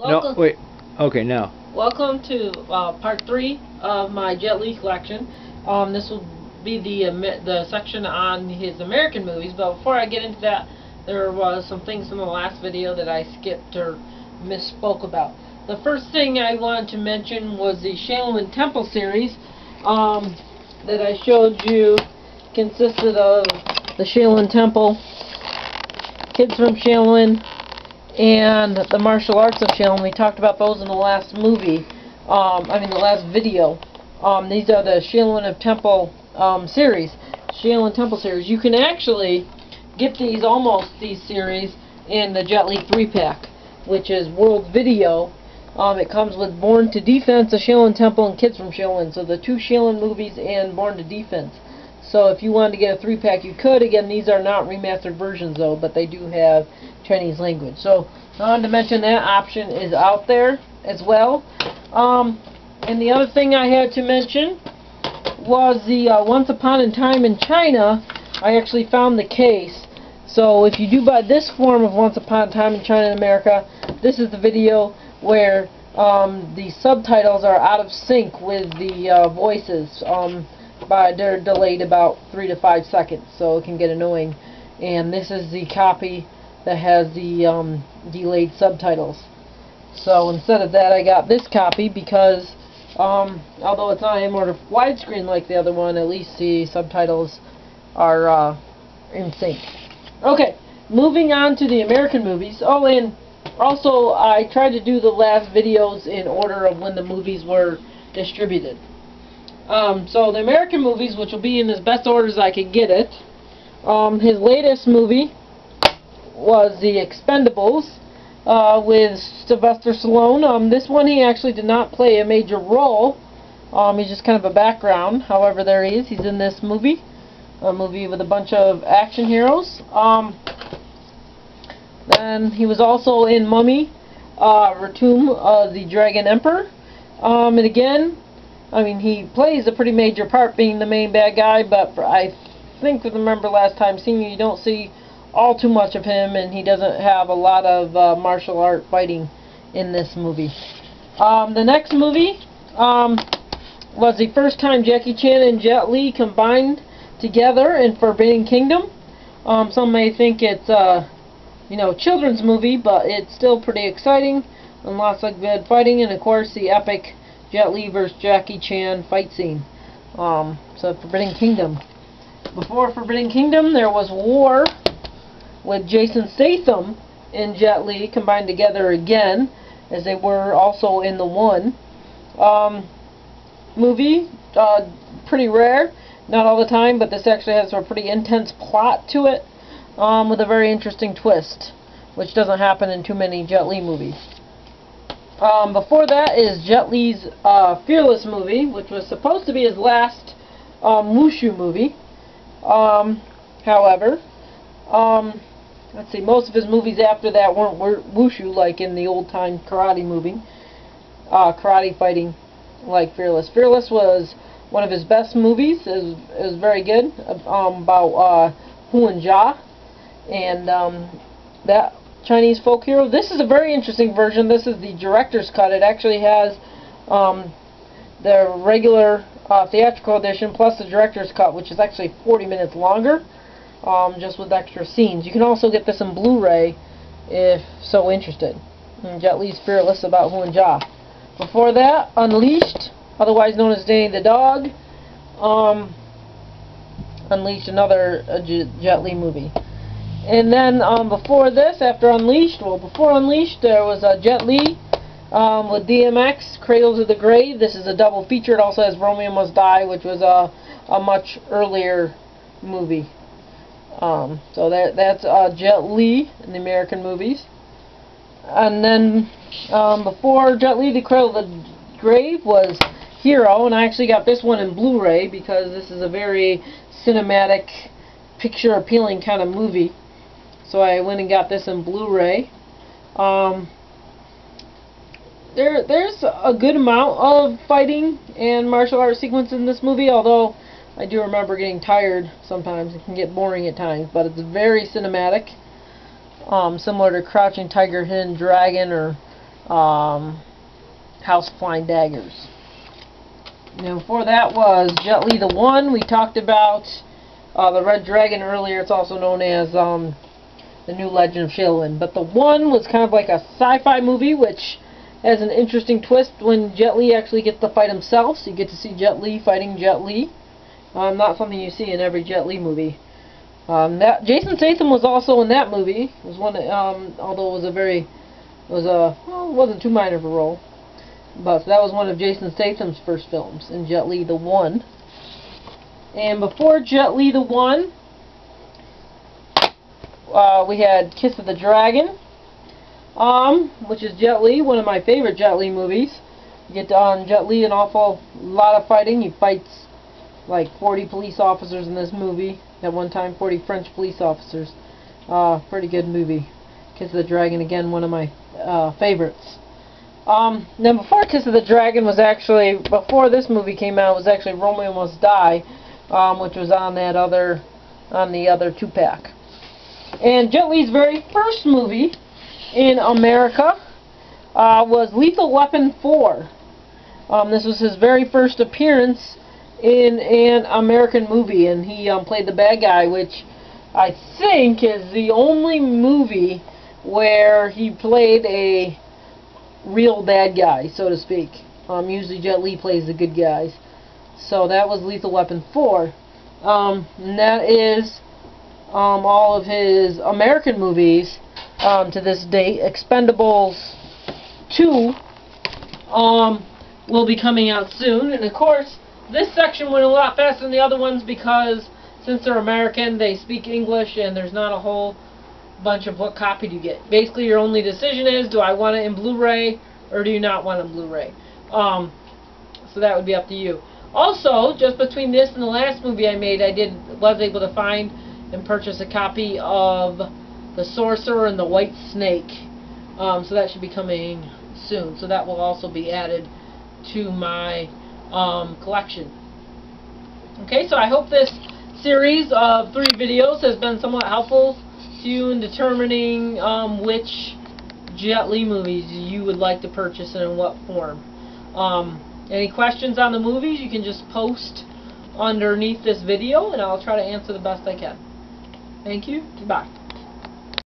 No, wait. Okay, now. Welcome to part 3 of my Jet Li collection. This will be the section on his American movies, but before I get into that, there was some things in the last video that I skipped or misspoke about. The first thing I wanted to mention was the Shaolin Temple series that I showed you consisted of the Shaolin Temple, Kids from Shaolin, and the martial arts of Shaolin. We talked about those in the last movie, the last video. These are the Shaolin Temple series. Shaolin Temple series. You can actually get these series in the Jet Li 3-pack, which is World Video. It comes with Born to Defense, the Shaolin Temple, and Kids from Shaolin. So the 2 Shaolin movies and Born to Defense. So if you wanted to get a 3-pack, you could. Again, these are not remastered versions, though, but they do have Chinese language. So I wanted to mention that option is out there as well. And the other thing I had to mention was the Once Upon a Time in China. I actually found the case. So if you do buy this form of Once Upon a Time in China in America, this is the video where the subtitles are out of sync with the voices. They're delayed about 3 to 5 seconds, so it can get annoying. And this is the copy that has the delayed subtitles. So instead of that, I got this copy because although it's not anymore widescreen like the other one, at least the subtitles are in sync. Okay, moving on to the American movies. Oh, and also I tried to do the last videos in order of when the movies were distributed. So the American movies, which will be in as best order as I could get it. His latest movie was The Expendables with Sylvester Stallone. This one he actually did not play a major role. He's just kind of a background. However, there he is. He's in this movie. A movie with a bunch of action heroes. Then he was also in Mummy, Return of the Dragon Emperor. And again, he plays a pretty major part being the main bad guy, but I think, remember last time seeing you don't see all too much of him, and he doesn't have a lot of martial art fighting in this movie. The next movie was the first time Jackie Chan and Jet Li combined together in Forbidden Kingdom. Some may think it's a children's movie, but it's still pretty exciting and lots of good fighting, and of course the epic Jet Li vs. Jackie Chan fight scene. So Forbidden Kingdom. Before Forbidden Kingdom, there was War with Jason Statham and Jet Li combined together again, as they were also in the one. Movie, pretty rare, not all the time, but this actually has a pretty intense plot to it, with a very interesting twist, which doesn't happen in too many Jet Li movies. Before that is Jet Li's Fearless movie, which was supposed to be his last Wushu movie. However, let's see, most of his movies after that weren't Wushu, like in the old-time karate movie. Karate fighting like Fearless. Fearless was one of his best movies. It was very good, about Huan Jia and that Chinese folk hero. This is a very interesting version. This is the director's cut. It actually has the regular theatrical edition plus the director's cut, which is actually 40 minutes longer, just with extra scenes. You can also get this in Blu-ray if so interested. Jet Li's Fearless about Huan Jia. Before that, Unleashed, otherwise known as Danny the Dog. Unleashed, another Jet Li movie. And then before this, after Unleashed, before Unleashed, there was Jet Li with DMX, Cradle to the Grave. This is a double feature. It also has Romeo Must Die, which was a much earlier movie. So that's Jet Li in the American movies. And then before Jet Li, the Cradle to the Grave was Hero, and I actually got this one in Blu-ray because this is a very cinematic, picture-appealing kind of movie. So I went and got this in Blu-ray. There's a good amount of fighting and martial arts sequence in this movie, although I do remember getting tired sometimes. It can get boring at times, but it's very cinematic. Similar to Crouching Tiger, Hidden Dragon, or House of Flying Daggers. And before that was Jet Li the One. We talked about the Red Dragon earlier. It's also known as the New Legend of Shaolin. But the One was kind of like a sci-fi movie, which has an interesting twist when Jet Li actually gets to fight himself. So you get to see Jet Li fighting Jet Li. Not something you see in every Jet Li movie. Jason Statham was also in that movie. It was one, although it wasn't too minor of a role. But that was one of Jason Statham's first films, in Jet Li the One. And before Jet Li the One, we had Kiss of the Dragon, which is Jet Li, one of my favorite Jet Li movies. You get on Jet Li an awful lot of fighting. He fights like 40 police officers in this movie. At one time, 40 French police officers. Pretty good movie. Kiss of the Dragon, again, one of my favorites. Then before Kiss of the Dragon was actually, before this movie came out, was actually Romeo Must Die, which was on the other 2-pack. And Jet Li's very first movie in America was Lethal Weapon 4. This was his very first appearance in an American movie, and he played the bad guy, which I think is the only movie where he played a real bad guy, so to speak. Usually Jet Li plays the good guys. So that was Lethal Weapon 4. And that is all of his American movies to this date. Expendables 2 will be coming out soon. And of course, this section went a lot faster than the other ones because since they're American, they speak English, and there's not a whole bunch of what copy do you get. Basically, your only decision is, do I want it in Blu-ray or do you not want it in Blu-ray? So that would be up to you. Also, just between this and the last movie I made, I was able to find and purchase a copy of The Sorcerer and the White Snake. So that should be coming soon. So that will also be added to my collection. Okay, so I hope this series of 3 videos has been somewhat helpful to you in determining which Jet Li movies you would like to purchase and in what form. Any questions on the movies, you can just post underneath this video and I'll try to answer the best I can. Thank you. Goodbye.